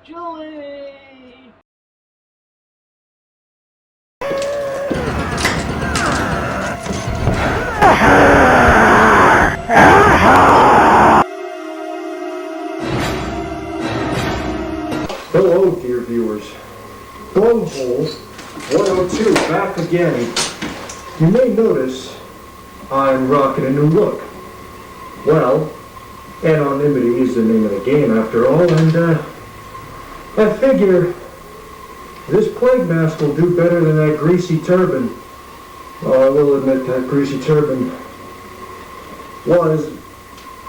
Julie! Hello, dear viewers. Bunghole 102 back again. You may notice I'm rocking a new look. Well, anonymity is the name of the game after all, and I figure this plague mask will do better than that greasy turban. Oh, I will admit that greasy turban was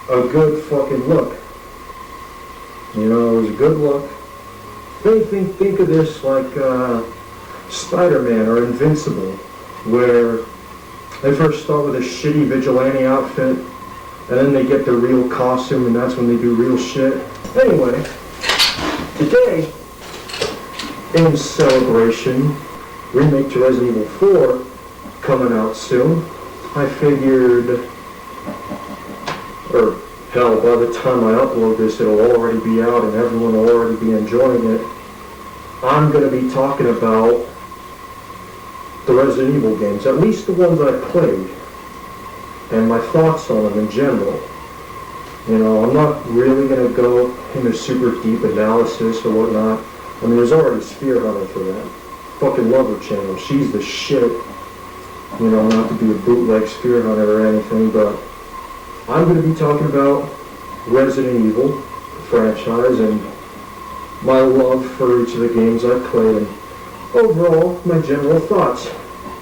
a good fucking look. You know, it was a good look. Think of this like Spider-Man or Invincible, where they first start with a shitty vigilante outfit, and then they get their real costume, and that's when they do real shit. Anyway, today, in celebration, remake to Resident Evil 4 coming out soon, I figured, or hell, by the time I upload this, it'll already be out and everyone will already be enjoying it. I'm going to be talking about the Resident Evil games, at least the ones I played, and my thoughts on them in general. You know, I'm not really going to go into super deep analysis or whatnot. I mean, there's already Spear Hunter for that. Fucking love her channel. She's the shit. You know, not to be a bootleg Spear Hunter or anything, but I'm going to be talking about Resident Evil, the franchise, and my love for each of the games I've played, and overall, my general thoughts.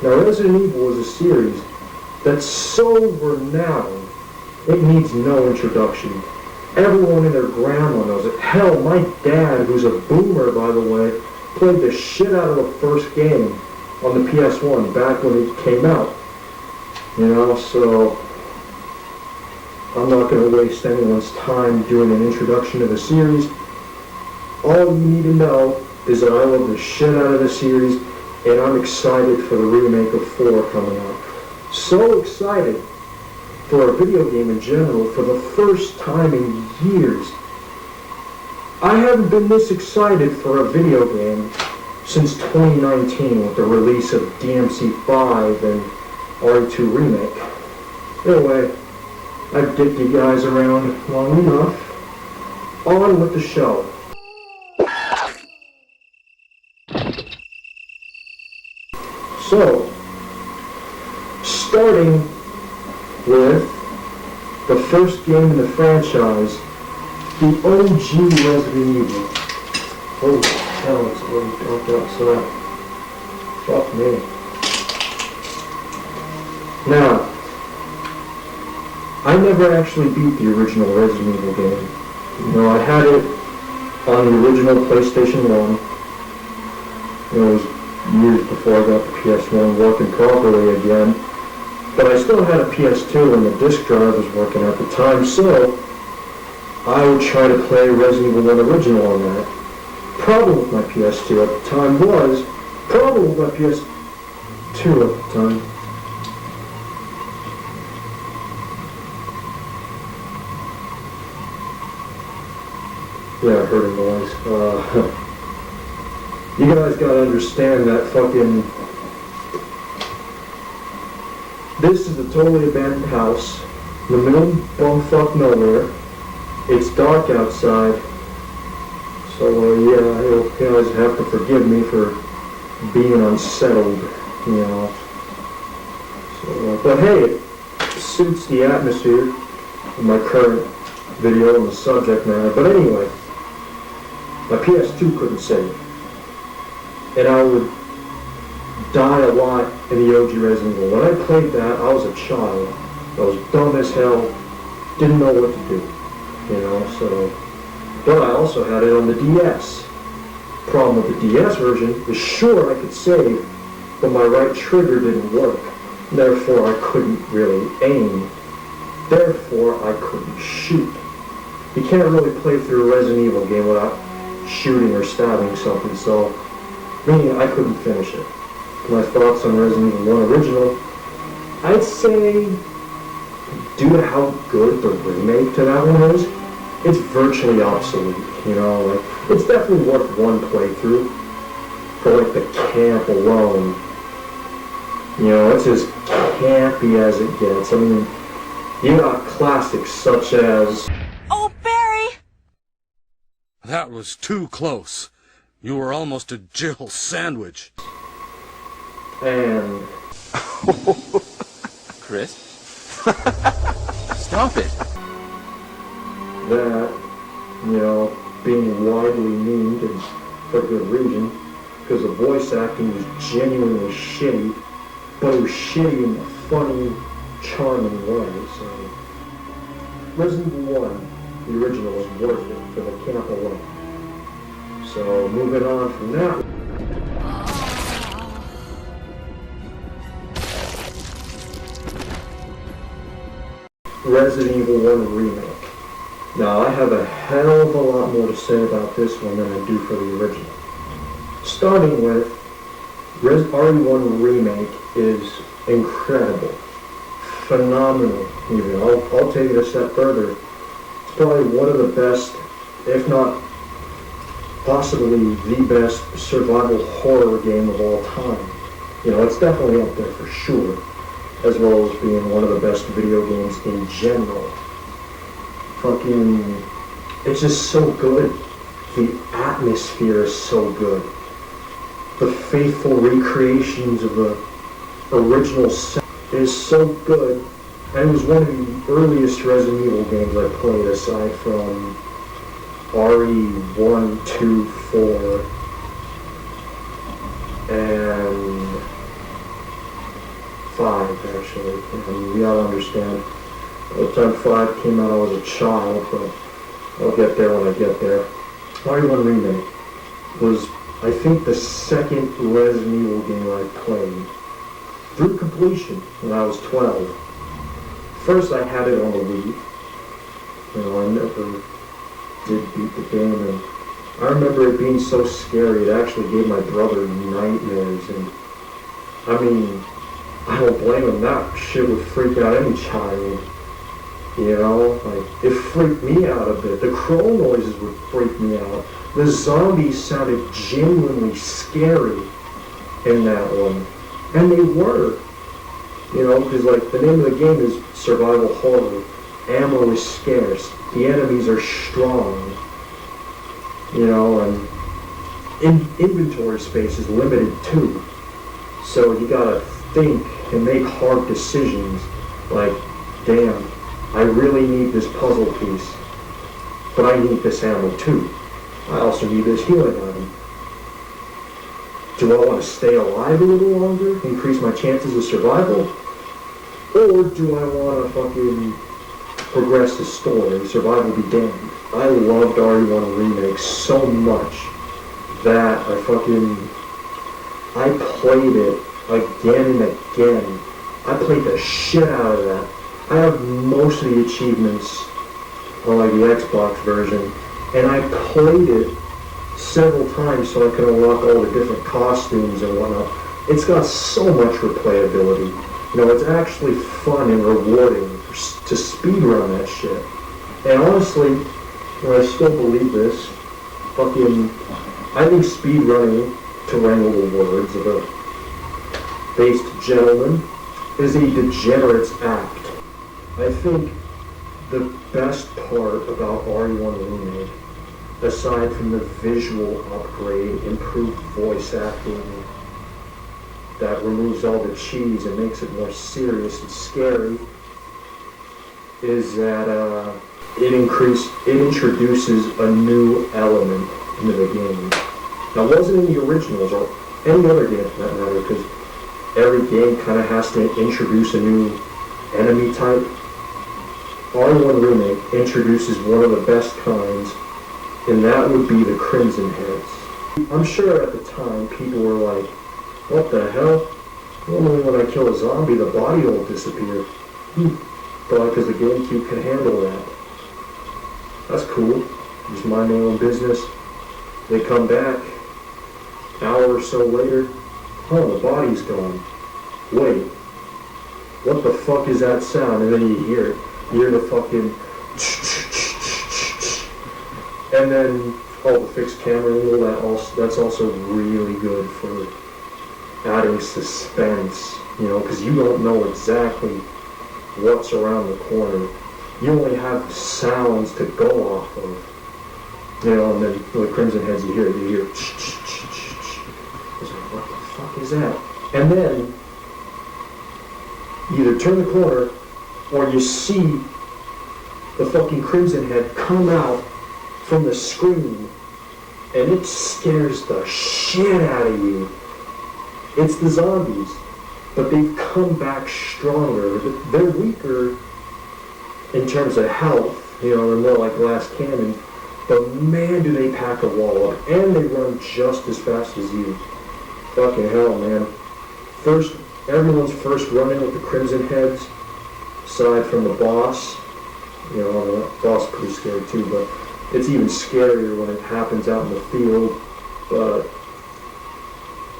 Now, Resident Evil is a series that's so renowned, it needs no introduction. Everyone and their grandma knows it. Hell, my dad, who's a boomer, by the way, played the shit out of the first game on the PS1 back when it came out. You know, so I'm not going to waste anyone's time doing an introduction to the series. All you need to know is that I love the shit out of the series, and I'm excited for the remake of 4 coming out. So excited for a video game in general for the first time in years. I haven't been this excited for a video game since 2019 with the release of DMC5 and R.I.P remake. Anyway, I've dicked you guys around long enough. On with the show. So, starting with the first game in the franchise, the OG Resident Evil. Holy hell, it's already dark outside. Fuck me. Now, I never actually beat the original Resident Evil game. You know, I had it on the original PlayStation 1. You know, it was years before I got the PS1 working properly again. But I still had a PS2 and the disc drive was working at the time, so I would try to play Resident Evil 1 original on that. Problem with my PS2 at the time was, problem with my PS2 at the time, yeah, I heard a noise. You guys gotta understand that fucking... This is a totally abandoned house in the middle of bumfuck nowhere. It's dark outside. So, yeah, you guys have to forgive me for being unsettled, you know. So, but hey, it suits the atmosphere of my current video and the subject matter. But anyway, my PS2 couldn't save. And I would die a lot in the OG Resident Evil. When I played that, I was a child. I was dumb as hell, didn't know what to do, you know, so. But I also had it on the DS. Problem with the DS version is sure I could save, but my right trigger didn't work. Therefore, I couldn't really aim. Therefore, I couldn't shoot. You can't really play through a Resident Evil game without shooting or stabbing something, so meaning I couldn't finish it. My thoughts on Resident Evil 1 original, I'd say, due to how good the remake to that one is, it's virtually obsolete, you know, like, it's definitely worth one playthrough for, like, the camp alone. You know, it's as campy as it gets. I mean, you got classics such as... Oh, Barry! That was too close. You were almost a Jill sandwich. And... Chris? Stop it. That, you know, being widely memed and for good reason, because the voice acting was genuinely shitty, but it was shitty in a funny, charming way, so... Resident Evil 1, the original, was worth it for the camp alone. So, moving on from that... Resident Evil 1 Remake. Now, I have a hell of a lot more to say about this one than I do for the original. Starting with, RE1 Remake is incredible. Phenomenal, even. I'll take it a step further. It's probably one of the best, if not possibly the best, survival horror game of all time. You know, it's definitely up there for sure, as well as being one of the best video games in general. Fucking, it's just so good. The atmosphere is so good. The faithful recreations of the original set is so good. And it was one of the earliest Resident Evil games I played, aside from RE1, 2, 4, and 5, actually. And we all understand. By the time 5 came out, I was a child, but I'll get there when I get there. RE1 Remake was, I think, the second Resident Evil game I played through completion when I was 12. First, I had it on the Wii. You know, I never did beat the game, and I remember it being so scary, it actually gave my brother nightmares, and I mean, I don't blame him. That shit would freak out any child. You know, like, it freaked me out a bit. The crow noises would freak me out. The zombies sounded genuinely scary in that one. And they were. You know, because, like, the name of the game is survival horror. Ammo is scarce. The enemies are strong. You know, and inventory space is limited too. So you gotta think and make hard decisions. Like, damn, I really need this puzzle piece, but I need this ammo too. I also need this healing item. Do I want to stay alive a little longer, increase my chances of survival? Or do I want to fucking progress the story, survival be damned? I loved RE1 Remake so much that I played it again and again. I played the shit out of that. I have most of the achievements on like the Xbox version, and I played it several times so I could unlock all the different costumes and whatnot. It's got so much replayability. You know, it's actually fun and rewarding to speedrun that shit. And honestly, I still believe this, I think speedrunning, to wrangle the words of a based gentleman, is a degenerate's act. I think the best part about RE1 Remake, aside from the visual upgrade, improved voice acting, that removes all the cheese and makes it more serious and scary, is that it introduces a new element into the game. Now, it wasn't in the originals or any other game for that matter, because every game kind of has to introduce a new enemy type. R1 Remake introduces one of the best kinds, and that would be the Crimson Heads. I'm sure at the time people were like, what the hell? Normally when I kill a zombie, the body will disappear. But because the GameCube can handle that. That's cool. Just my own business. They come back, an hour or so later, oh, the body's gone. Wait, what the fuck is that sound? And then you hear it. You hear the fucking and then the fixed camera angle, that's also really good for adding suspense, you know, because you don't know exactly what's around the corner. You only have sounds to go off of, you know, and then the Crimson Heads, you hear it's like, what the fuck is that? And then you either turn the corner or you see the fucking Crimson Head come out from the screen, and it scares the shit out of you. It's the zombies, but they've come back stronger. They're weaker in terms of health, you know, they're more like glass cannons, but man, do they pack a wall up, and they run just as fast as you. Fucking hell, man. Everyone's first run-in with the Crimson Heads, aside from the boss, you know, the boss is pretty scary too, but it's even scarier when it happens out in the field. But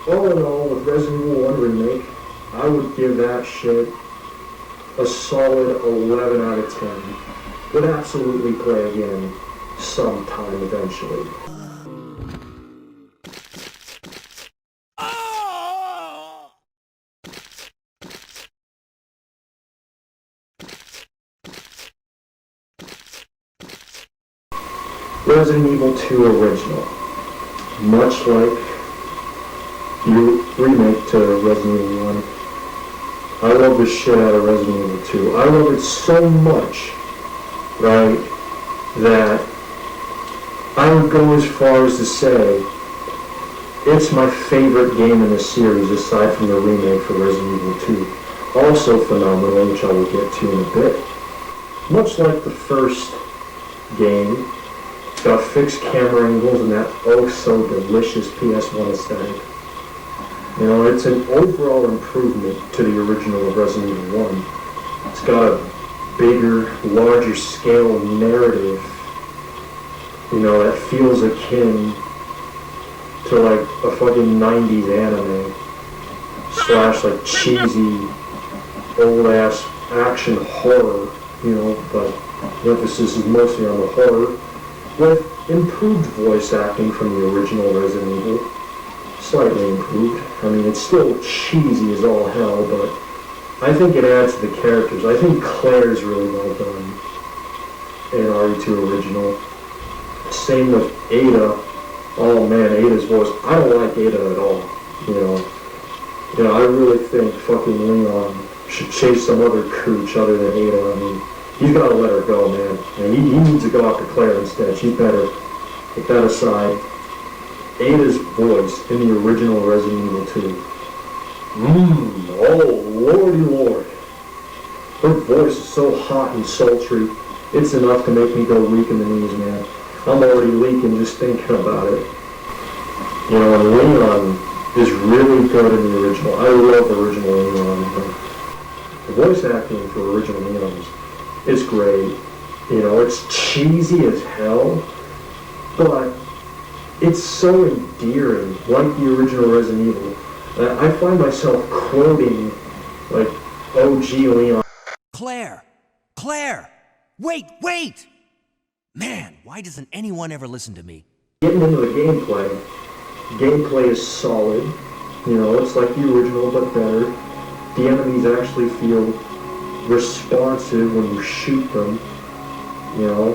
all in all, with Resident Evil 1 Remake, I would give that shit a solid 11 out of 10. Would absolutely play again sometime eventually. Resident Evil 2 original, much like the remake to Resident Evil 1, I love the shit out of Resident Evil 2. I love it so much, right, that I would go as far as to say it's my favorite game in the series aside from the remake for Resident Evil 2. Also phenomenal, which I will get to in a bit. Much like the first game, it's got fixed camera angles and that oh so delicious PS1 aesthetic. You know, it's an overall improvement to the original of Resident Evil 1. It's got a bigger, larger scale narrative, you know, that feels akin to like a fucking 90s anime / like cheesy old ass action horror, you know, but the emphasis is mostly on the horror, with improved voice acting from the original Resident Evil. Slightly improved. I mean, it's still cheesy as all hell, but I think it adds to the characters. I think Claire's really well done in RE2 original. Same with Ada. Oh man, Ada's voice. I don't like Ada at all. You know, I really think fucking Leon should chase some other cooch other than Ada. I mean, he's gotta let her go, man. And he needs to go after Claire instead. She's better. Put that aside. Ada's voice in the original Resident Evil 2. Oh, lordy lord. Her voice is so hot and sultry, it's enough to make me go weak in the knees, man. I'm already leaking just thinking about it. You know, and Leon is really good in the original. I love original Leon. The voice acting for original Leon is great. You know, it's cheesy as hell, but it's so endearing, like the original Resident Evil. I find myself quoting, like, OG Leon. Claire! Claire! Wait! Man, why doesn't anyone ever listen to me? Getting into the gameplay. Gameplay is solid. You know, it's like the original, but better. The enemies actually feel responsive when you shoot them. You know,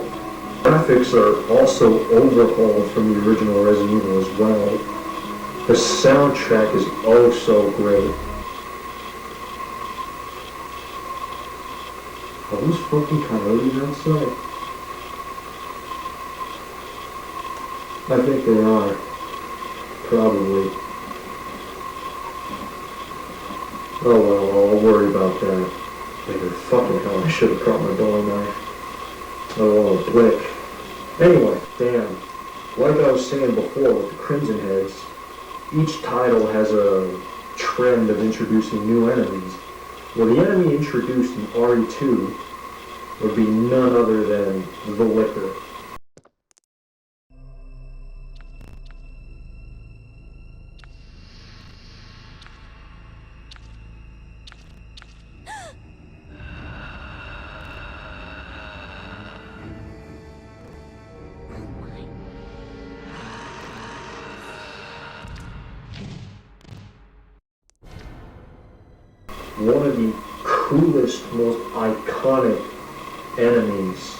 graphics are also overhauled from the original Resident Evil as well. The soundtrack is oh so great. Are those fucking coyotes outside? I think they are. Probably. Oh well, I'll worry about that. Later, fucking hell, I should have brought my bowie knife. I don't want to blick. Anyway, damn. Like I was saying before with the Crimson Heads, each title has a trend of introducing new enemies. Well, the enemy introduced in RE2 would be none other than the Licker. One of the coolest, most iconic enemies,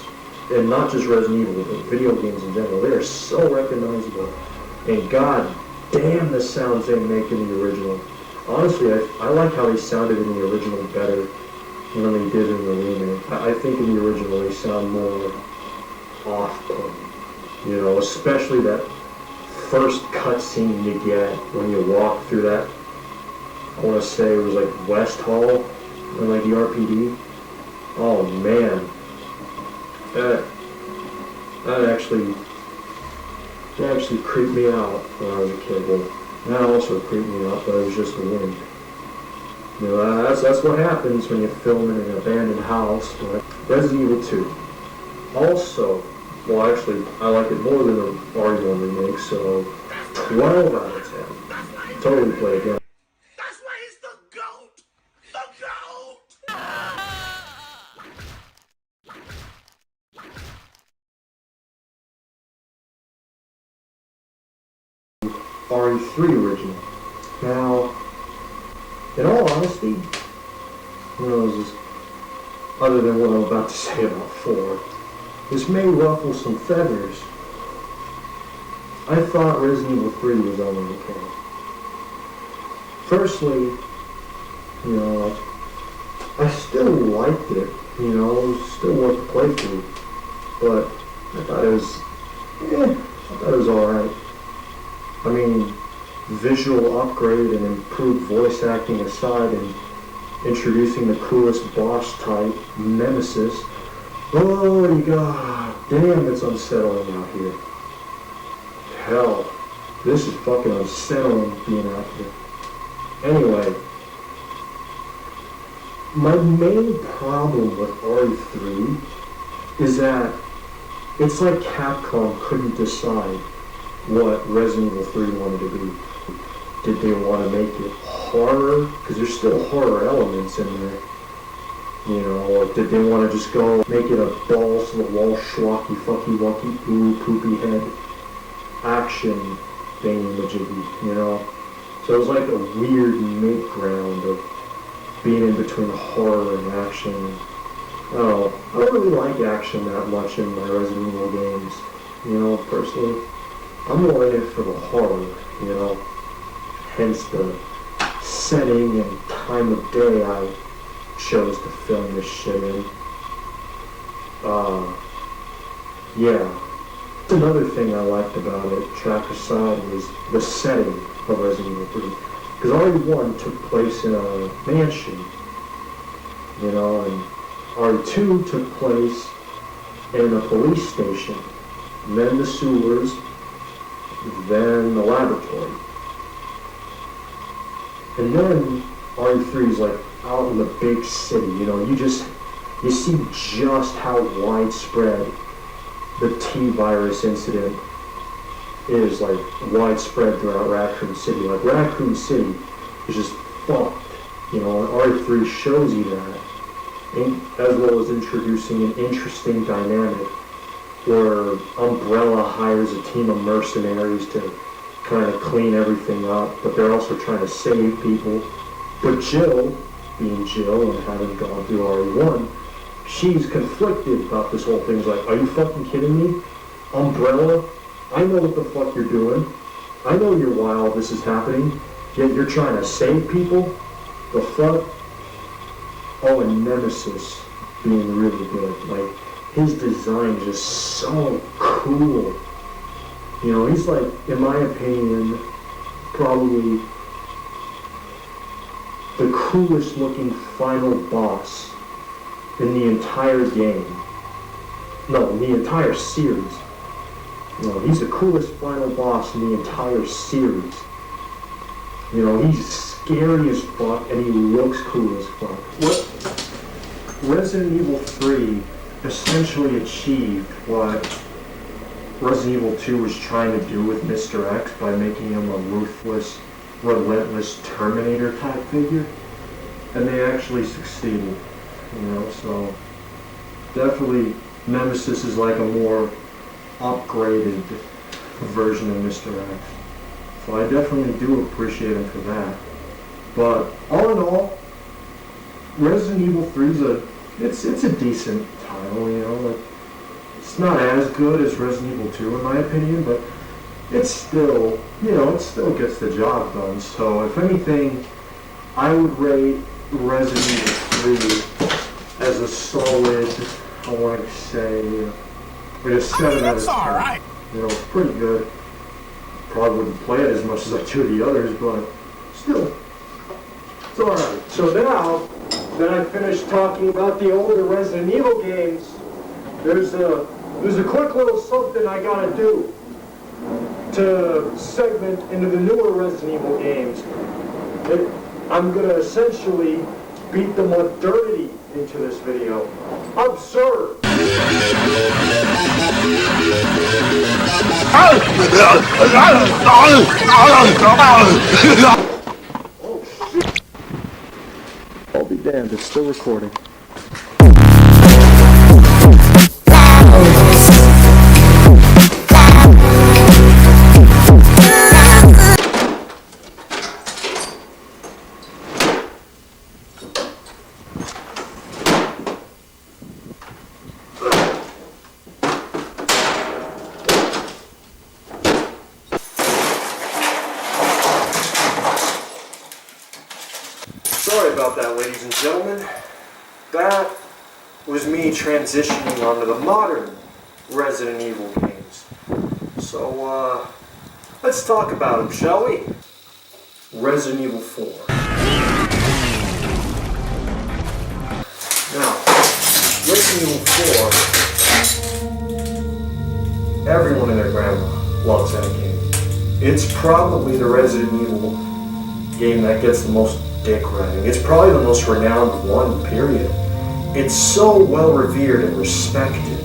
and not just Resident Evil, but video games in general. They are so recognizable, and god damn the sounds they make in the original. Honestly, I like how they sounded in the original better than they did in the remake. I think in the original they sound more off-putting, you know, especially that first cutscene you get when you walk through that, I want to say it was like West Hall, in like the RPD. Oh man, that actually creeped me out when I was a kid. Well, that also creeped me out, but it was just the wind. You know, that's what happens when you film in an abandoned house. But Resident Evil 2. Also, well actually, I like it more than the RE1 remake, so 12 out of 10. Totally play again. RE3 original. Now, in all honesty, other than what I'm about to say about 4, this may ruffle some feathers. I thought Resident Evil 3 was only okay. Firstly, you know, I still liked it, you know, it was still worth the playthrough, but I thought it was alright. I mean, visual upgrade and improved voice acting aside, and introducing the coolest boss type, Nemesis. Oh, god damn, it's unsettling out here. Hell, this is fucking unsettling being out here. Anyway, my main problem with RE3 is that it's like Capcom couldn't decide what Resident Evil 3 wanted to be. Did they want to make it horror? Because there's still horror elements in there. You know, or did they want to just go make it a balls to the wall, schlocky, fucky, wucky, ooh, poopy head action thingy-majiggy, you know? So it was like a weird mid-ground of being in between horror and action. Oh, I don't really like action that much in my Resident Evil games, you know, personally. I'm more in it for the horror, you know, hence the setting and time of day I chose to film this shit in. Yeah. Another thing I liked about it, track aside, was the setting of Resident Evil 3. Because RE1 took place in a mansion, you know, and R.I.P. took place in a police station, then the sewers, then the laboratory. And then R.I.P. is like out in the big city, you know, you see just how widespread the T-virus incident is, like, widespread throughout Raccoon City. Like, Raccoon City is just fucked, you know, and R.I.P. shows you that, and, as well as introducing an interesting dynamic where Umbrella hires a team of mercenaries to kind of clean everything up, but they're also trying to save people. But Jill, being Jill and having gone through RE1, she's conflicted about this whole thing. She's like, are you fucking kidding me? Umbrella, I know what the fuck you're doing. I know you're why all this is happening, yet you're trying to save people? The fuck? Oh, and Nemesis being really good. Like, his design is just so cool. You know, he's like, in my opinion, probably the coolest looking final boss in the entire game. No, in the entire series. You know, he's the coolest final boss in the entire series. You know, he's scary as fuck and he looks cool as fuck. What Resident Evil 3 essentially achieved what Resident Evil 2 was trying to do with Mr. X by making him a ruthless, relentless Terminator type figure, and they actually succeeded, you know. So definitely Nemesis is like a more upgraded version of Mr. X, so I definitely do appreciate him for that. But all in all, Resident Evil 3 is it's a decent title, you know. Like, it's not as good as Resident Evil 2 in my opinion, but it's still, you know, it still gets the job done. So if anything, I would rate Resident Evil 3 as a solid, I want to say, like a 7 out of 10. Alright. You know, it's pretty good. Probably wouldn't play it as much as I do the others, but still, it's alright. So now that I finished talking about the older Resident Evil games, there's a quick little something I gotta do to segment into the newer Resident Evil games. I'm gonna essentially beat the modernity into this video. Observe! Oh shit! I'll be damned, it's still recording. Sorry about that, ladies and gentlemen. That was me transitioning onto the modern Resident Evil games. So, let's talk about them, shall we? Resident Evil 4. Now, Resident Evil 4, everyone and their grandma loves that game. It's probably the Resident Evil game that gets the most dick riding. It's probably the most renowned one, period. It's so well revered and respected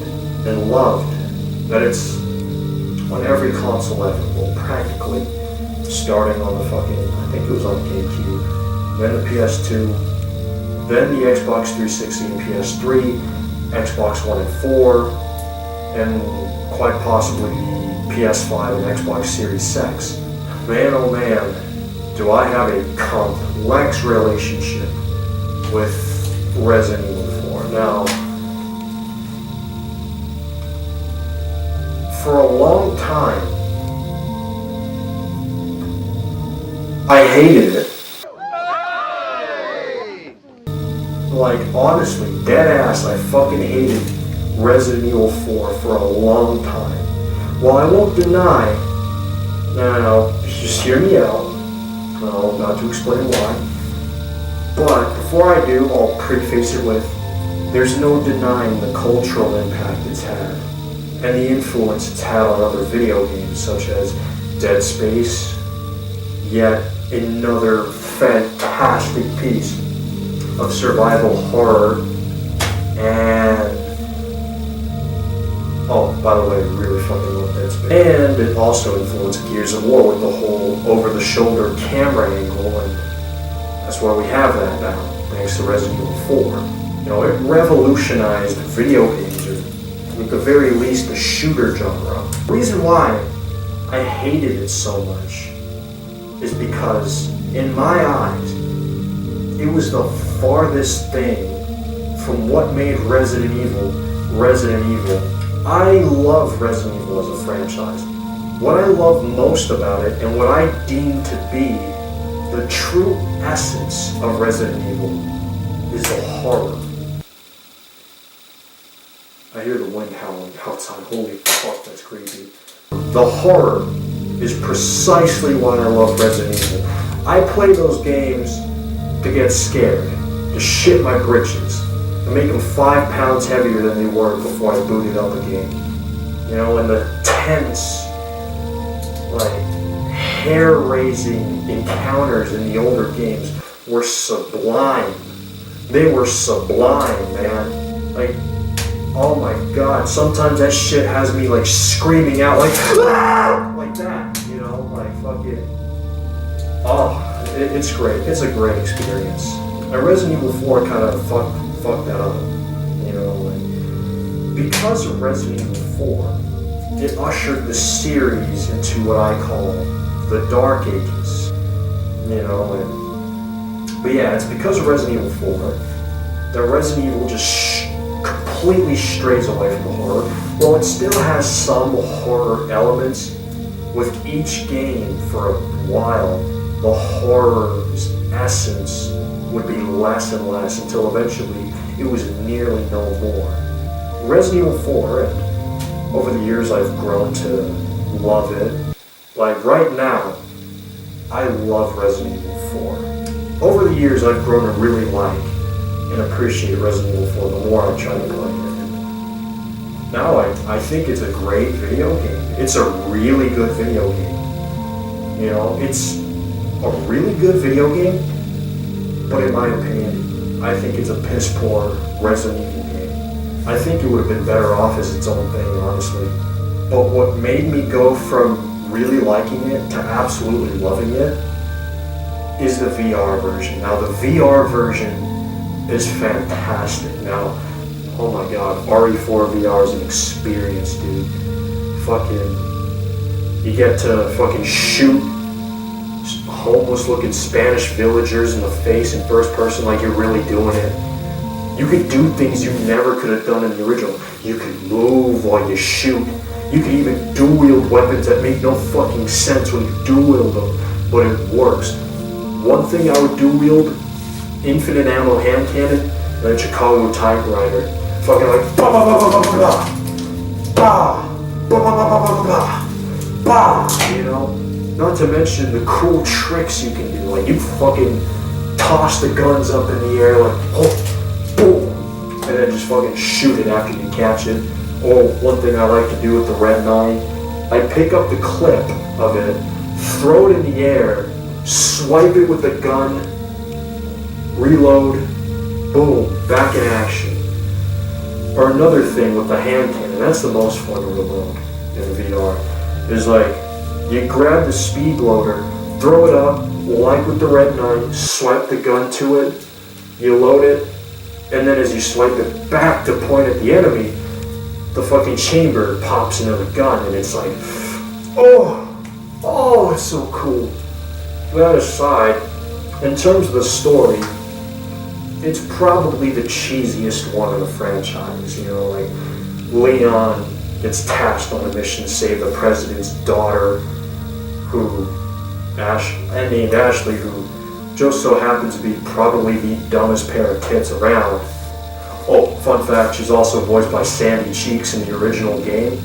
and loved that it's on every console ever, well, practically, starting on the fucking, I think it was on GameCube, then the PS2, then the Xbox 360 and PS3, Xbox One and 4, and quite possibly the PS5 and Xbox Series X. Man, oh man, do I have a complex relationship with Resident Evil 4. Now, for a long time, I hated it. Like, honestly, dead ass, I fucking hated Resident Evil 4 for a long time. While I won't deny, no, just hear me out. Not to explain why. But before I do, I'll preface it with, there's no denying the cultural impact it's had, and the influence it's had on other video games such as Dead Space, yet another fantastic piece of survival horror. And oh, by the way, I really fucking love Dead Space. And it also influenced Gears of War with the whole over-the-shoulder camera angle, and that's why we have that now, thanks to Resident Evil 4. You know, it revolutionized video games, or at the very least the shooter genre. The reason why I hated it so much is because, in my eyes, it was the farthest thing from what made Resident Evil Resident Evil. I love Resident Evil as a franchise. What I love most about it, and what I deem to be the true essence of Resident Evil, is the horror. I hear the wind howling outside. Holy fuck, that's creepy. The horror is precisely why I love Resident Evil. I play those games to get scared, to shit my britches, to make them 5 pounds heavier than they were before I booted up a game. You know, and the tense, like, hair-raising encounters in the older games were sublime. They were sublime, man. Like, oh my god, sometimes that shit has me, like, screaming out, like, ah! Like that, you know, like, fucking, oh, it's great. It's a great experience. And Resident Evil 4 kind of fucked that up, you know, and because of Resident Evil 4, it ushered the series into what I call the Dark Ages, you know, and, but yeah, it's because of Resident Evil 4 that Resident Evil just completely strays away from the horror. While it still has some horror elements, with each game for a while, the horror's essence would be less and less until eventually it was nearly no more. Resident Evil 4, and over the years I've grown to love it. Like right now, I love Resident Evil 4. Over the years I've grown to really like and appreciate Resident Evil 4 the more I try to play it. Now I think it's a great video game. It's a really good video game. You know, it's a really good video game, but in my opinion, I think it's a piss poor Resident Evil game. I think it would have been better off as its own thing, honestly. But what made me go from really liking it to absolutely loving it is the VR version. Now the VR version is fantastic. Now, oh my god, RE4 VR is an experience, dude. You get to fucking shoot homeless looking Spanish villagers in the face in first person like you're really doing it. You can do things you never could have done in the original. You can move while you shoot. You can even dual wield weapons that make no fucking sense when you dual wield them, but it works. One thing I would dual wield, infinite ammo hand cannon, and a Chicago typewriter. Fucking like bah bah bah bah bah bah bah bah bah bah bah bah, you know? Not to mention the cool tricks you can do. Like you fucking toss the guns up in the air like oh, boom, and then just fucking shoot it after you catch it. Or one thing I like to do with the Red 9, I pick up the clip of it, throw it in the air, swipe it with the gun, reload, boom, back in action. Or another thing with the hand cannon, that's the most fun to reload in VR, is like, you grab the speed loader, throw it up, like with the Red 9, swipe the gun to it, you load it, and then as you swipe it back to point at the enemy, the fucking chamber pops into the gun, and it's like, oh, it's so cool. That aside, in terms of the story, it's probably the cheesiest one of the franchise, you know, like, Leon gets tasked on a mission to save the president's daughter, named Ashley, who just so happens to be probably the dumbest pair of tits around. Oh, fun fact, she's also voiced by Sandy Cheeks in the original game.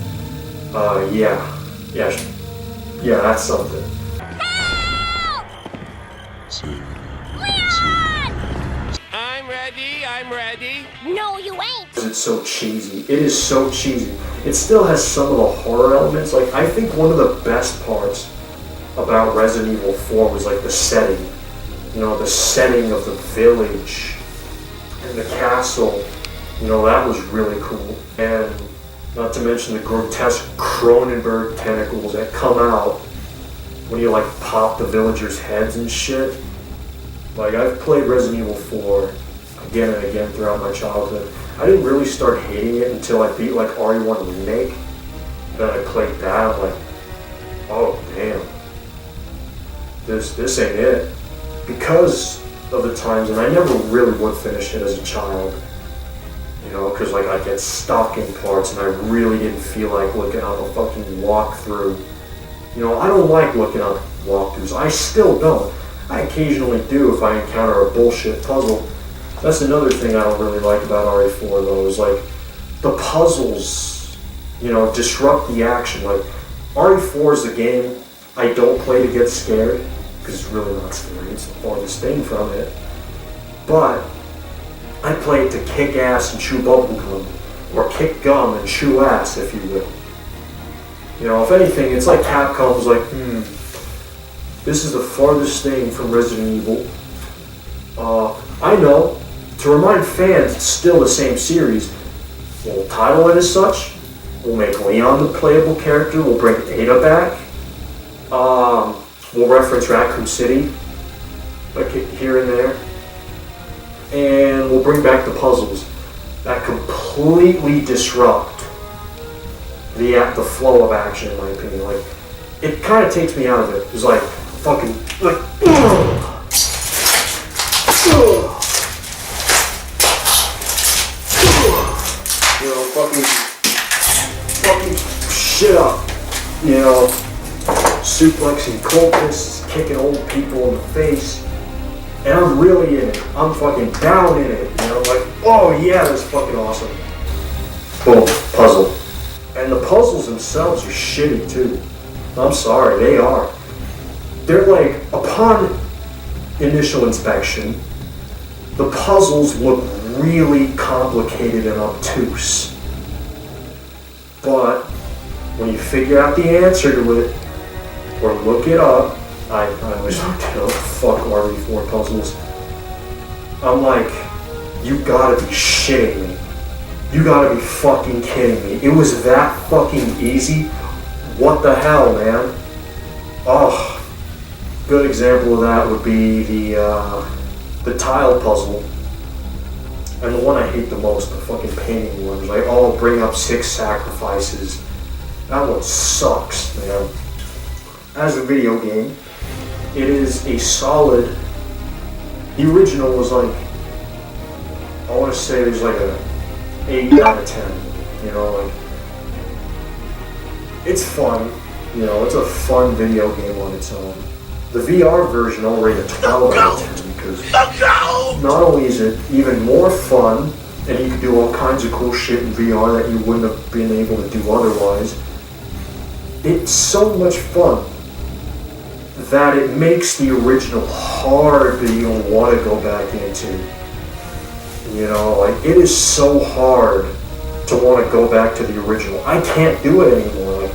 Yeah, that's something. I'm ready, I'm ready. No, you ain't. It's so cheesy. It is so cheesy. It still has some of the horror elements. Like, I think one of the best parts about Resident Evil 4 was like the setting. You know, the setting of the village and the castle. You know, that was really cool. And not to mention the grotesque Cronenberg tentacles that come out when you like pop the villagers' heads and shit. Like, I've played Resident Evil 4 again and again throughout my childhood. I didn't really start hating it until I beat like RE1 Remake. Then I played that, I'm like, oh damn. This ain't it. Because of the times, and I never really would finish it as a child. You know, because like I'd get stuck in parts and I really didn't feel like looking up a fucking walkthrough. You know, I don't like looking up walkthroughs. I still don't. I occasionally do if I encounter a bullshit puzzle. That's another thing I don't really like about RE4 though, is like the puzzles, you know, disrupt the action. Like RE4 is the game I don't play to get scared, because it's really not scary, it's the farthest thing from it. But I play it to kick ass and chew bubblegum, or kick gum and chew ass, if you will. You know, if anything, it's like Capcom was like, this is the farthest thing from Resident Evil. I know, to remind fans, it's still the same series. We'll title it as such, we'll make Leon the playable character, we'll bring Ada back, we'll reference Raccoon City, like here and there, and we'll bring back the puzzles that completely disrupt the flow of action, in my opinion. Like, it kind of takes me out of it. It's like, fucking, like, you know, fucking shit up, you know, suplexing cultists, kicking old people in the face, and I'm really in it. I'm fucking down in it, you know, like, oh yeah, that's fucking awesome. Boom, puzzle. And the puzzles themselves are shitty too. I'm sorry, they are. They're like, upon initial inspection, the puzzles look really complicated and obtuse. But when you figure out the answer to it, or look it up, I always looked it up, fuck RE4 puzzles. I'm like, you gotta be shitting me. You gotta be fucking kidding me. It was that fucking easy? What the hell, man? Oh, good example of that would be the tile puzzle. And the one I hate the most, the fucking painting one. Like, oh, bring up 6 sacrifices. That one sucks, man. As a video game, it is a solid. The original was like, I want to say there's like a 8 out of 10. You know, like, it's fun. You know, it's a fun video game on its own. The VR version I'll rate a 12 out of 10 because not only is it even more fun, and you can do all kinds of cool shit in VR that you wouldn't have been able to do otherwise, it's so much fun that it makes the original hard to even want to go back into. You know, like, it is so hard to want to go back to the original. I can't do it anymore. Like,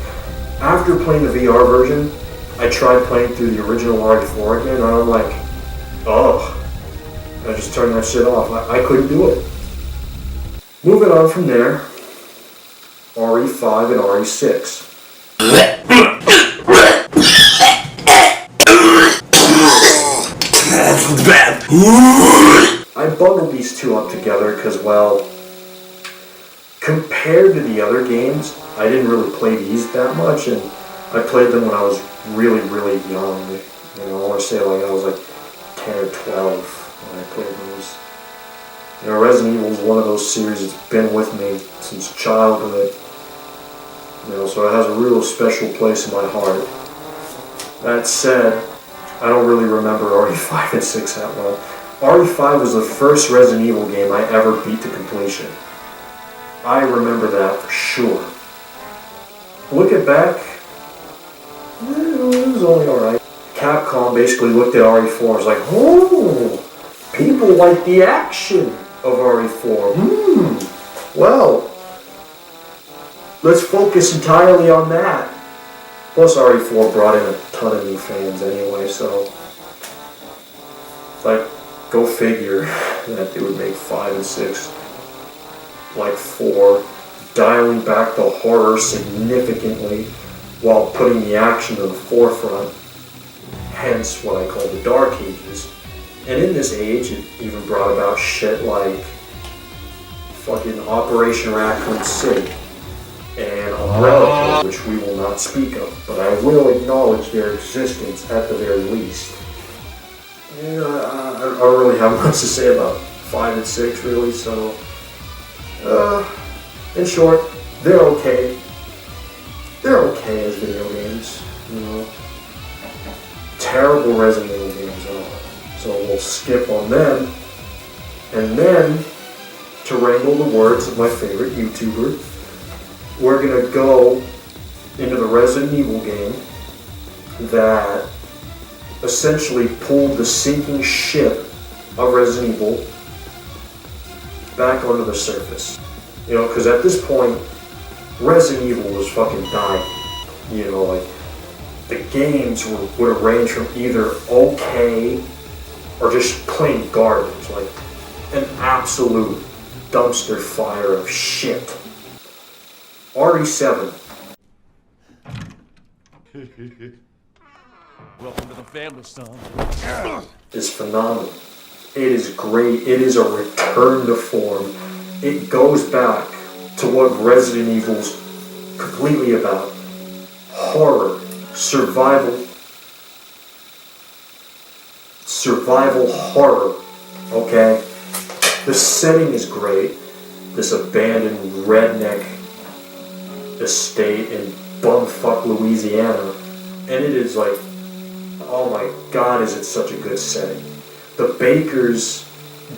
after playing the VR version, I tried playing through the original RE4 again, and I'm like, ugh. I just turned that shit off. I couldn't do it. Moving on from there, RE5 and RE6. I bundled these two up together because, well, compared to the other games, I didn't really play these that much, and I played them when I was really, really young. You know, I want to say like I was like 10 or 12 when I played those. You know, Resident Evil is one of those series that's been with me since childhood. You know, so it has a real special place in my heart. That said, I don't really remember RE5 and 6 that well. RE5 was the first Resident Evil game I ever beat to completion. I remember that for sure. Looking back, it was only alright. Capcom basically looked at RE4 and was like, oh, People like the action of RE4. Well, let's focus entirely on that. Plus, RE4 brought in a ton of new fans anyway, so... Like, go figure that they would make 5 and 6 like 4, dialing back the horror significantly while putting the action to the forefront, hence what I call the Dark Ages. And in this age, it even brought about shit like fucking Operation Raccoon City and Umbrella Corps, which we will not speak of, but I will acknowledge their existence at the very least. Yeah, I don't really have much to say about 5 and 6 really, so in short, they're okay. They're okay as video games, you know. Terrible Resident Evil games though. So we'll skip on them. And then, to wrangle the words of my favorite YouTuber, we're gonna go into the Resident Evil game that essentially pulled the sinking ship of Resident Evil back onto the surface. You know, because at this point, Resident Evil was fucking dying. You know, like, the games would have ranged from either okay or just plain garbage, like an absolute dumpster fire of shit. RE7. Welcome to the family, son. Is phenomenal. It is great. It is a return to form. It goes back to what Resident Evil's completely about. Horror, survival horror, okay? The setting is great. This abandoned redneck estate in bumfuck Louisiana. And it is like, oh my god, is it such a good setting. The Bakers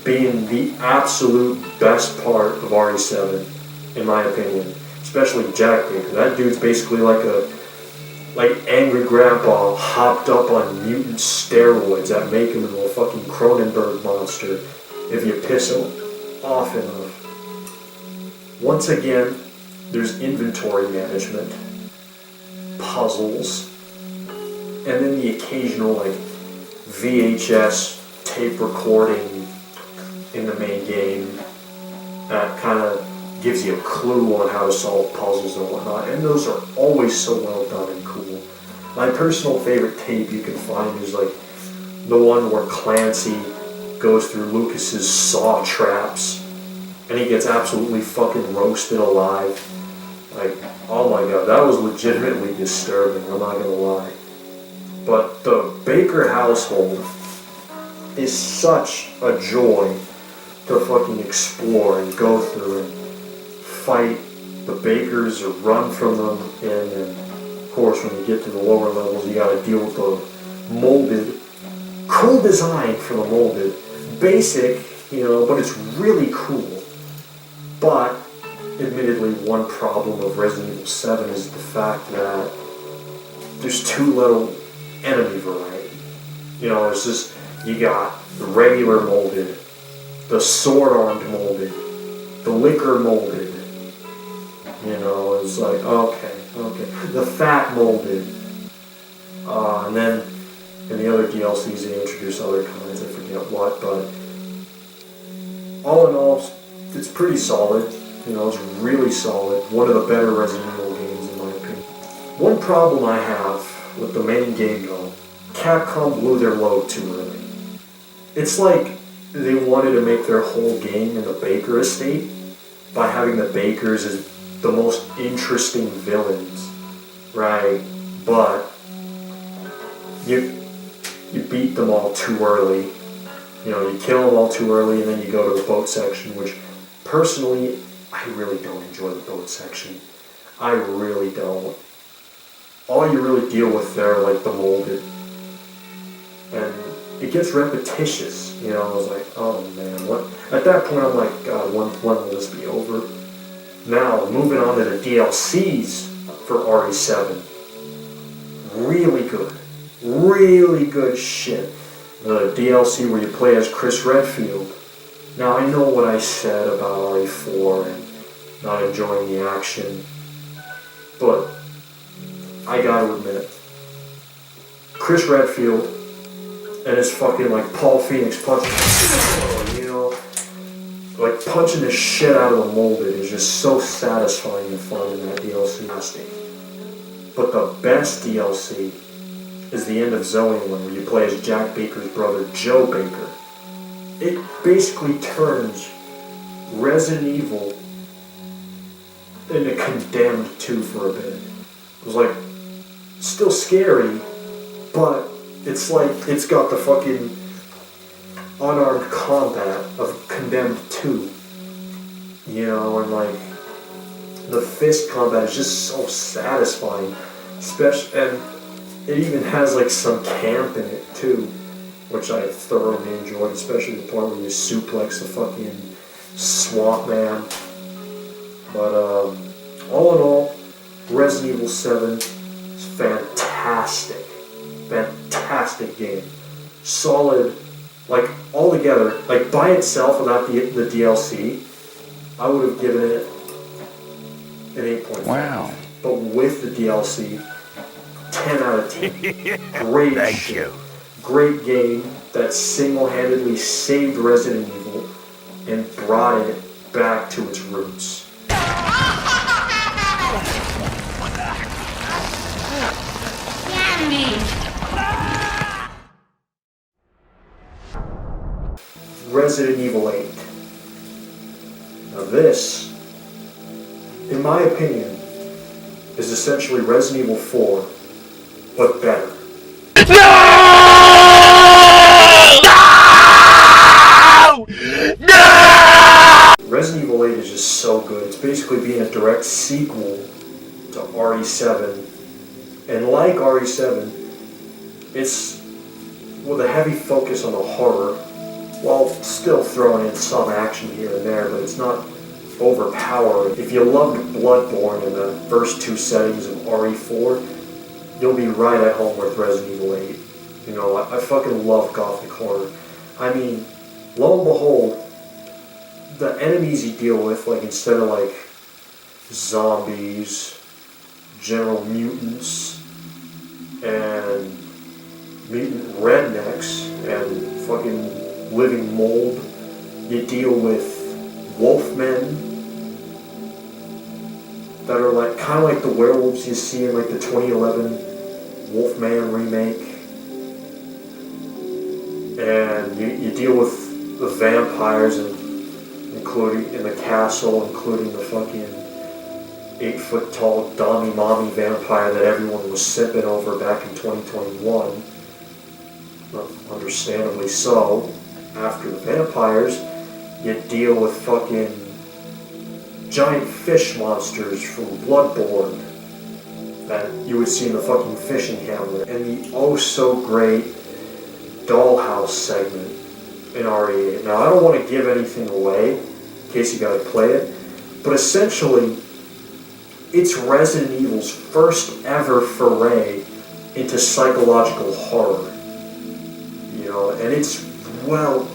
being the absolute best part of RE7, in my opinion. Especially Jack Baker. That dude's basically like angry grandpa hopped up on mutant steroids that make him into a fucking Cronenberg monster if you piss him off enough. Once again, there's inventory management, puzzles, and then the occasional like VHS tape recording in the main game that kind of gives you a clue on how to solve puzzles and whatnot, and those are always so well done and cool. My personal favorite tape you can find is like the one where Clancy goes through Lucas's saw traps and he gets absolutely fucking roasted alive. Like, oh my god, that was legitimately disturbing, I'm not gonna lie. But the Baker household is such a joy to fucking explore and go through and fight the Bakers or run from them, and of course when you get to the lower levels you gotta deal with the molded. Cool design for the molded. Basic, you know, but it's really cool. But, admittedly, one problem of Resident Evil 7 is the fact that there's too little enemy variety. You know, it's just, you got the regular molded, the sword-armed molded, the liquor molded. You know, it's like, okay. The fat molded. And then in the other DLCs they introduce other kinds, I forget what, but all in all, it's pretty solid. You know, it's really solid. One of the better Resident Evil games in my opinion. One problem I have with the main game though, Capcom blew their load too early. It's like they wanted to make their whole game in the Baker estate by having the Bakers as the most interesting villains, right? But you beat them all too early. You know, you kill them all too early, and then you go to the boat section, which personally, I really don't enjoy the boat section. I really don't. All you really deal with there are like the molded, and it gets repetitious. You know, I was like, oh man, what? At that point, I'm like, God, when will this be over? Now, moving on to the DLCs for RE7. Really good shit. the DLC where you play as Chris Redfield. Now I know what I said about RE4 and not enjoying the action, but I gotta admit, Chris Redfield and his fucking like Paul Phoenix punching, you know, like punching the shit out of the molded is just so satisfying and fun in that DLC. But the best DLC is the end of Zoe one where you play as Jack Baker's brother Joe Baker. It basically turns Resident Evil into Condemned 2 for a bit. It was like, still scary, but it's like, it's got the fucking unarmed combat of Condemned 2. You know, and like, the fist combat is just so satisfying. And it even has like some camp in it too, which I thoroughly enjoyed, especially the part where you suplex the fucking swamp man. But all in all, Resident Evil 7 is fantastic. Fantastic game. Solid, like all together, like by itself without the DLC, I would have given it an 8.5. Wow. But with the DLC, 10 out of 10. Great Thank shit. you. Great game that single-handedly saved Resident Evil and brought it back to its roots. Resident Evil 8. Now this, in my opinion, is essentially Resident Evil 4, but better. Resident Evil 8 is just so good. It's basically being a direct sequel to RE7. And like RE7, it's with a heavy focus on the horror, while still throwing in some action here and there, but it's not overpowering. If you loved Bloodborne in the first two settings of RE4, you'll be right at home with Resident Evil 8. You know, I fucking love Gothic horror. I mean, lo and behold, the enemies you deal with, like instead of like zombies, general mutants, and mutant rednecks, and fucking living mold, you deal with wolfmen that are like kind of like the werewolves you see in like the 2011 Wolfman remake, and you deal with the vampires, and including in the castle, including the fucking 8-foot tall Dommy Mommy vampire that everyone was sipping over back in 2021. Understandably so. After the vampires, you deal with fucking giant fish monsters from Bloodborne that you would see in the fucking fishing hamlet, and the oh so great dollhouse segment in RE8. Now I don't want to give anything away in case you gotta play it, but essentially it's Resident Evil's first ever foray into psychological horror. You know, and it's well,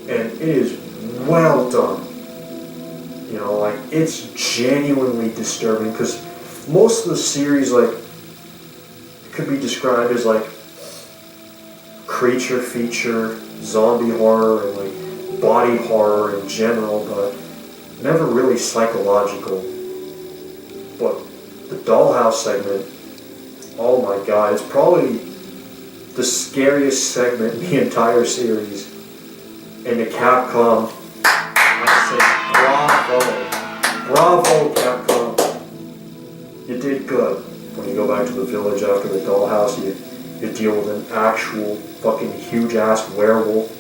and it is well done. You know, like, it's genuinely disturbing, because most of the series, like, could be described as like creature feature, zombie horror, and like body horror in general, but never really psychological. But the dollhouse segment, oh my god, it's probably the scariest segment in the entire series. And to Capcom, I say bravo. Bravo, Capcom. You did good. When you go back to the village after the dollhouse, you deal with an actual fucking huge ass werewolf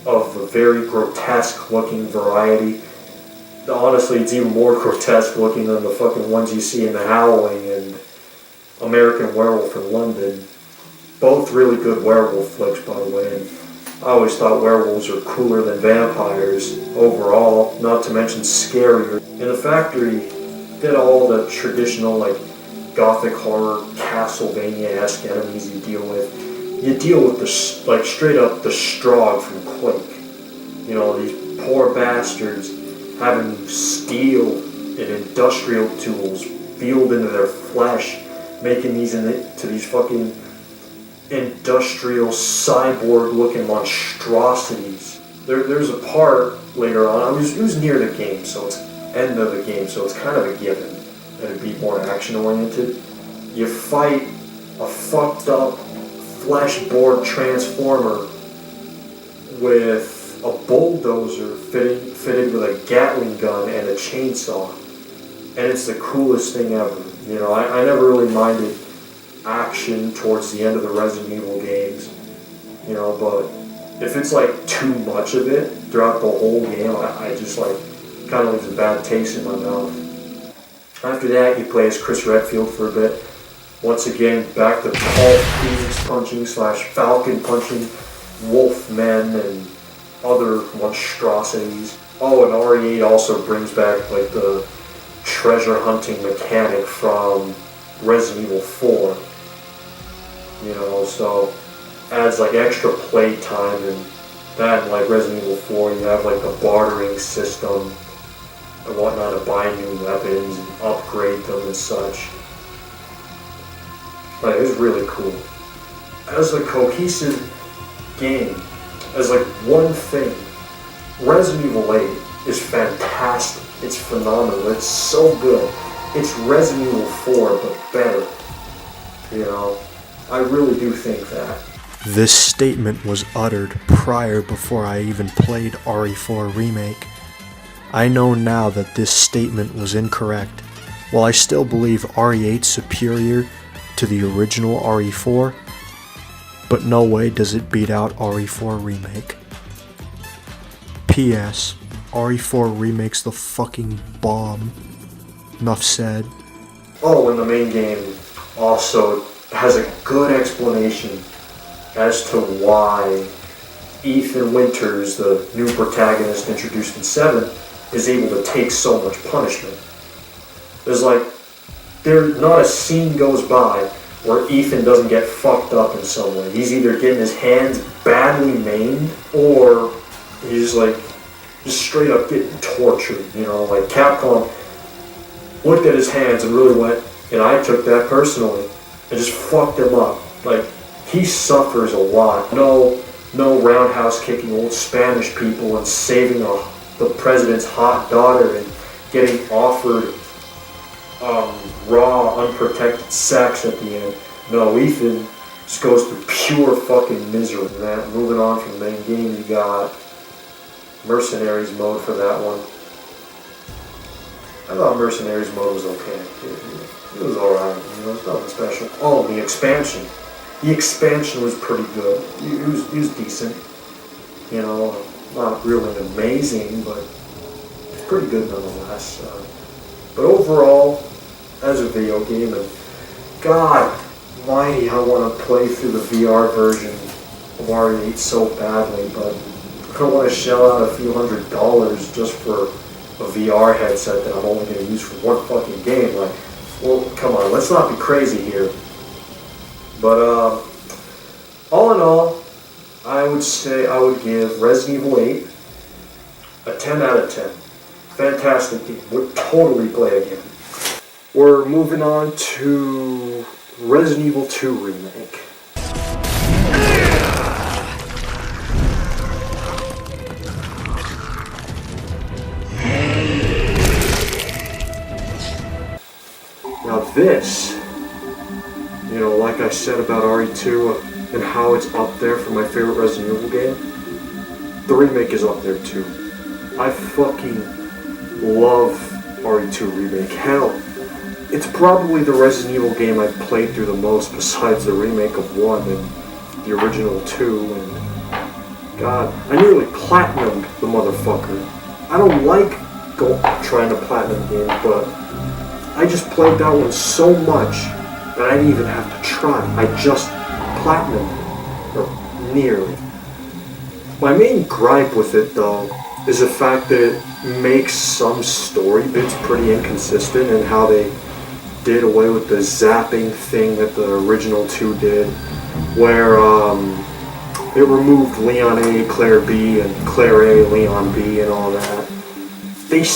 of a very grotesque looking variety. Honestly, it's even more grotesque looking than the fucking ones you see in The Howling and American Werewolf in London. Both really good werewolf flicks, by the way. And I always thought werewolves are cooler than vampires overall, not to mention scarier. And the factory did all the traditional, like, gothic horror, Castlevania-esque enemies you deal with. You deal with the, like, straight up the Strahd from Quake. You know, these poor bastards having steel and industrial tools built into their flesh, making these into these fucking industrial cyborg-looking monstrosities. There's a part later on. It was near the game, so it's end of the game, so it's kind of a given that it'd be more action-oriented. You fight a fucked up flesh-board transformer with a bulldozer fitted with a Gatling gun and a chainsaw, and it's the coolest thing ever. You know, I never really minded action towards the end of the Resident Evil games, you know, but if it's like too much of it throughout the whole game, I just like kind of leaves a bad taste in my mouth. After that, you play as Chris Redfield for a bit. Once again, back to tall phoenix punching / falcon punching, wolf men and other monstrosities. Oh, and RE8 also brings back like the treasure hunting mechanic from Resident Evil 4. You know, so adds like extra play time, and that, like Resident Evil 4, you have like the bartering system and whatnot to buy new weapons and upgrade them and such. Like, it's really cool. As a cohesive game, as like one thing, Resident Evil 8 is fantastic. It's phenomenal. It's so good. It's Resident Evil 4, but better. You know, I really do think that. This statement was uttered before I even played RE4 Remake. I know now that this statement was incorrect. While I still believe RE8's superior to the original RE4, but no way does it beat out RE4 Remake. P.S. RE4 Remake's the fucking bomb. Enough said. Oh, and the main game also has a good explanation as to why Ethan Winters, the new protagonist introduced in 7, is able to take so much punishment. There's like, not a scene goes by where Ethan doesn't get fucked up in some way. He's either getting his hands badly maimed, or he's like, just straight up getting tortured, you know, like Capcom looked at his hands and really went, and I took that personally, and just fucked him up. Like, he suffers a lot. No roundhouse kicking old Spanish people and saving the president's hot daughter and getting offered raw, unprotected sex at the end. No, Ethan just goes through pure fucking misery. Man, moving on from the main game, you got Mercenaries mode for that one. I thought Mercenaries mode was okay. It was alright, you know, it's nothing special. Oh, the expansion. The expansion was pretty good. It was decent. You know, not really amazing, but pretty good nonetheless. But overall, as a video game, and God mighty, I want to play through the VR version of RE8 so badly, but I don't want to shell out a few $100s just for a VR headset that I'm only going to use for one fucking game. Like, well, come on, let's not be crazy here. But all in all, I would say I would give Resident Evil 8 a 10 out of 10. Fantastic game. Would totally play again. We're moving on to Resident Evil 2 Remake. Now this, you know, like I said about RE2 and how it's up there for my favorite Resident Evil game, the remake is up there too. I fucking love RE2 Remake. Hell, it's probably the Resident Evil game I've played through the most besides the remake of 1 and the original 2, and God, I nearly platinumed the motherfucker. I don't like trying to platinum games, but I just played that one so much that I didn't even have to try. I just platinumed it, or nearly. My main gripe with it, though, is the fact that it makes some story bits pretty inconsistent in how they did away with the zapping thing that the original 2 did, where it removed Leon A, Claire B, and Claire A, Leon B, and all that. They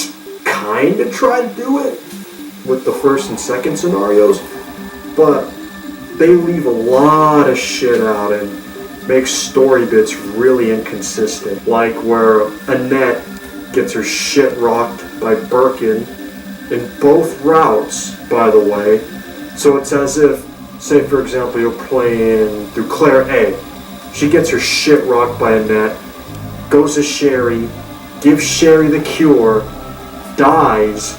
kind of tried to do it with the first and second scenarios, but they leave a lot of shit out and make story bits really inconsistent, like where Annette gets her shit rocked by Birkin in both routes, by the way. So it's as if, say for example, you're playing through Claire A. She gets her shit rocked by Annette, goes to Sherry, gives Sherry the cure, dies,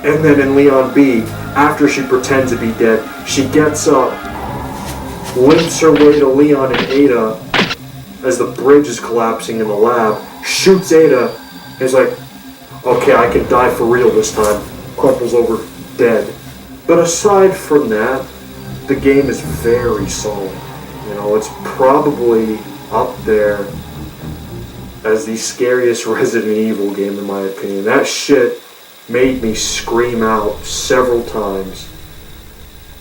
and then in Leon B, after she pretends to be dead, she gets up, limps her way to Leon and Ada as the bridge is collapsing in the lab, shoots Ada, and is like, okay, I can die for real this time, crumples over dead. But aside from that, the game is very solid. You know, it's probably up there as the scariest Resident Evil game in my opinion. That shit made me scream out several times.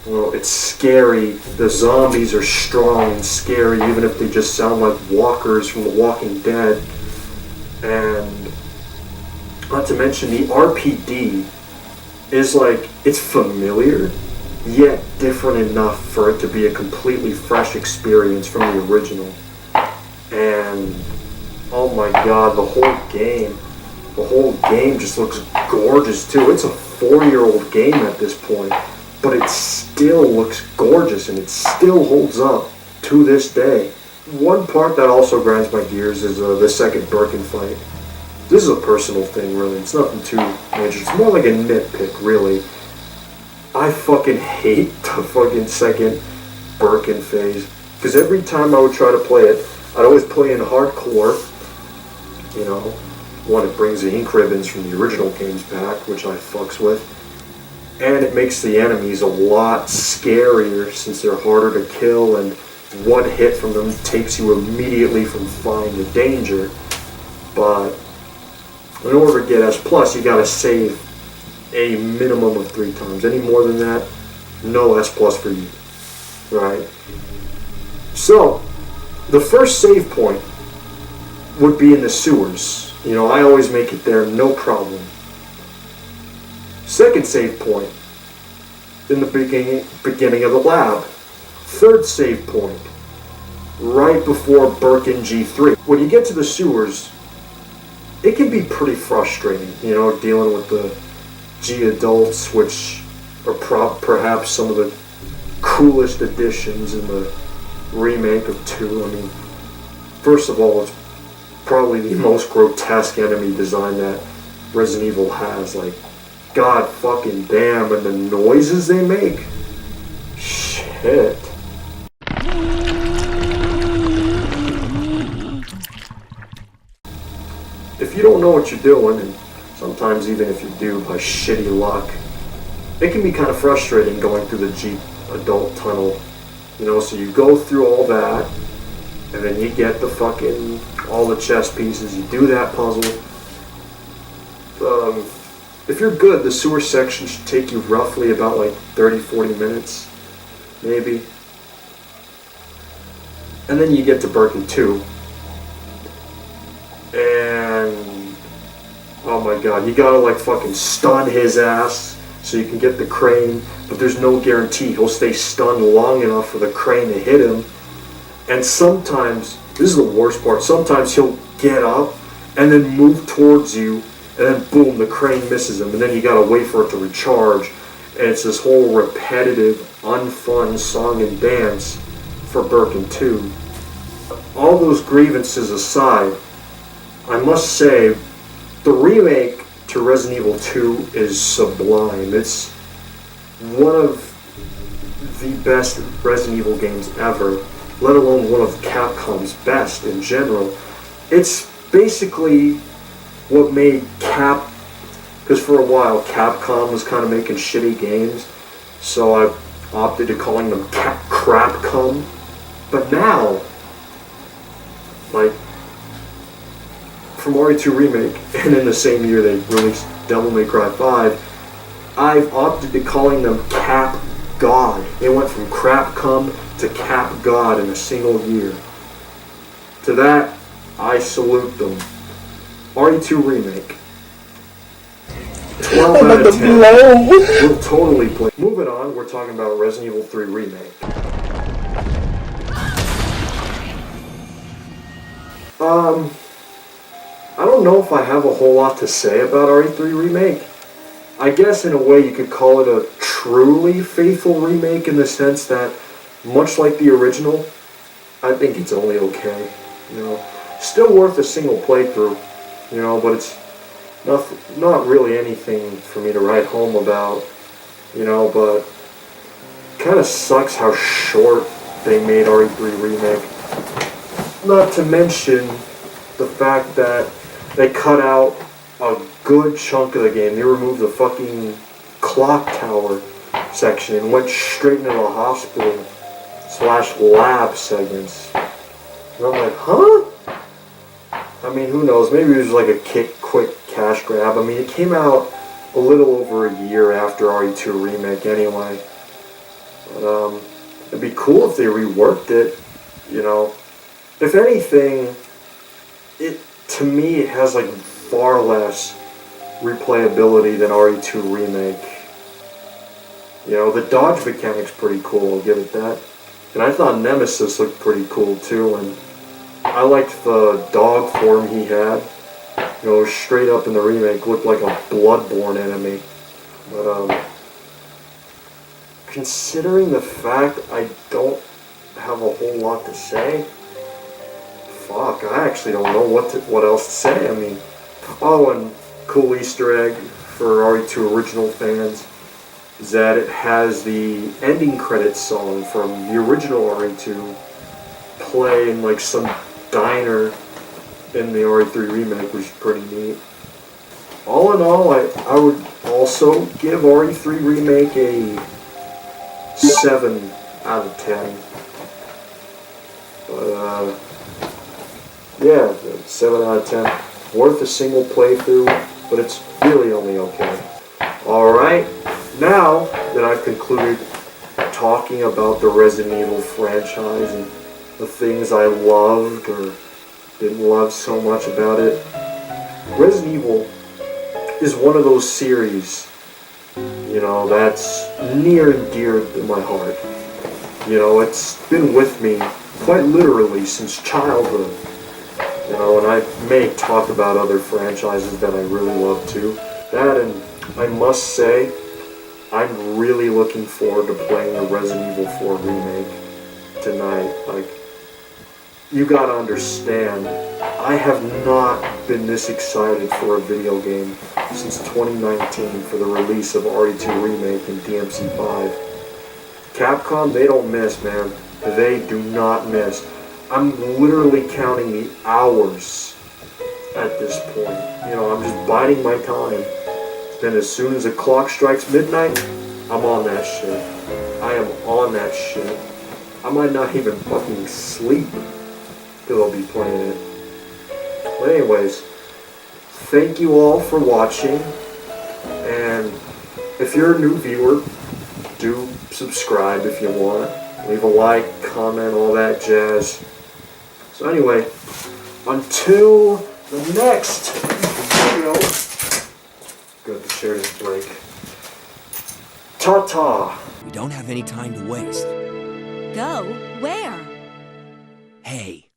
Well, it's scary. The zombies are strong and scary, even if they just sound like walkers from The Walking Dead. And not to mention the RPD is like, it's familiar, yet different enough for it to be a completely fresh experience from the original. And oh my god, the whole game just looks gorgeous too. It's a 4-year-old game at this point, but it still looks gorgeous and it still holds up to this day. One part that also grinds my gears is the second Birkin fight. This is a personal thing, really. It's nothing too major. It's more like a nitpick, really. I fucking hate the fucking second Birkin phase, because every time I would try to play it, I'd always play in hardcore. You know, one, it brings the ink ribbons from the original games back, which I fucks with. And it makes the enemies a lot scarier since they're harder to kill, and one hit from them takes you immediately from fine to danger. But in order to get S+, you gotta save a minimum of 3 times. Any more than that, no S+ for you. Right? So, the first save point would be in the sewers. You know, I always make it there, no problem. Second save point, in the beginning of the lab. Third save point, right before Birkin G3. When you get to the sewers, it can be pretty frustrating, you know, dealing with the G adults, which are perhaps some of the coolest additions in the remake of 2. I mean, first of all, it's probably the most grotesque enemy design that Resident Evil has. Like, god fucking damn, and the noises they make. Shit. If you don't know what you're doing, and sometimes even if you do by shitty luck, it can be kind of frustrating going through the Jeep adult tunnel. You know, so you go through all that, and then you get the fucking, all the chess pieces, you do that puzzle. If you're good, the sewer section should take you roughly about like 30-40 minutes, maybe. And then you get to Birkin 2. And oh my god, you gotta like fucking stun his ass so you can get the crane, but there's no guarantee he'll stay stunned long enough for the crane to hit him. And sometimes, this is the worst part, sometimes he'll get up and then move towards you, and then boom, the crane misses him, and then you gotta wait for it to recharge. And it's this whole repetitive, unfun song and dance for Birkin 2. All those grievances aside, I must say, the remake to Resident Evil 2 is sublime. It's one of the best Resident Evil games ever, let alone one of Capcom's best in general. It's basically what made because for a while Capcom was kind of making shitty games, so I opted to calling them Crapcom. But now, like, from R.I.P. Remake, and in the same year they released Devil May Cry 5, I've opted to calling them Cap God. They went from Crapcom to Cap God in a single year. To that, I salute them. RE2 Remake. 12 out of 10. We'll totally play. Moving on, we're talking about Resident Evil 3 Remake. I don't know if I have a whole lot to say about RE3 Remake. I guess in a way you could call it a truly faithful remake in the sense that, much like the original, I think it's only okay. You know, still worth a single playthrough, you know, but it's not really anything for me to write home about, you know, but kind of sucks how short they made RE3 Remake. Not to mention the fact that they cut out a good chunk of the game. They removed the fucking clock tower section and went straight into the hospital / lab segments. And I'm like, huh? I mean, who knows? Maybe it was like a quick cash grab. I mean, it came out a little over a year after RE2 Remake anyway. But, it'd be cool if they reworked it, you know. If anything, to me, it has like far less replayability than RE2 Remake. You know, the dodge mechanic's pretty cool, I'll give it that. And I thought Nemesis looked pretty cool too, and I liked the dog form he had. You know, straight up in the remake, looked like a Bloodborne enemy. But, considering the fact I don't have a whole lot to say, fuck, I actually don't know what else to say. I mean, oh, and cool Easter egg for RE2 original fans is that it has the ending credits song from the original RE2 play in like some diner in the RE3 remake, which is pretty neat. All in all, I would also give RE3 remake a 7 out of 10. But, yeah, 7 out of 10. Worth a single playthrough, but it's really only okay. Alright, now that I've concluded talking about the Resident Evil franchise and the things I loved or didn't love so much about it, Resident Evil is one of those series, you know, that's near and dear to my heart. You know, it's been with me quite literally since childhood. You know, and I may talk about other franchises that I really love too. That, and I must say, I'm really looking forward to playing the Resident Evil 4 remake tonight. Like, you gotta understand, I have not been this excited for a video game since 2019 for the release of RE2 Remake and DMC5. Capcom, they don't miss, man. They do not miss. I'm literally counting the hours at this point. You know, I'm just biding my time. Then as soon as the clock strikes midnight, I'm on that shit. I am on that shit. I might not even fucking sleep till I'll be playing it. But anyways, thank you all for watching. And if you're a new viewer, do subscribe if you want. Leave a like, comment, all that jazz. So anyway, until the next video, good to share this break. Ta-ta. We don't have any time to waste. Go where? Hey,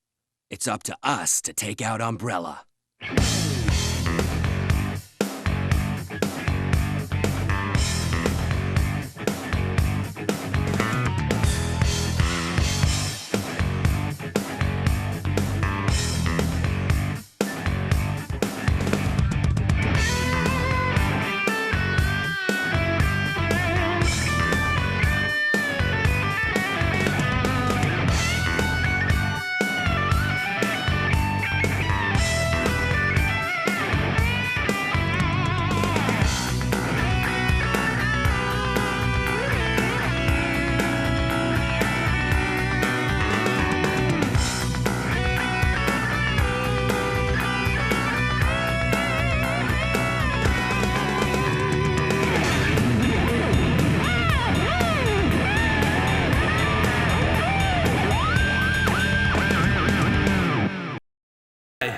it's up to us to take out Umbrella.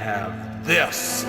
have this.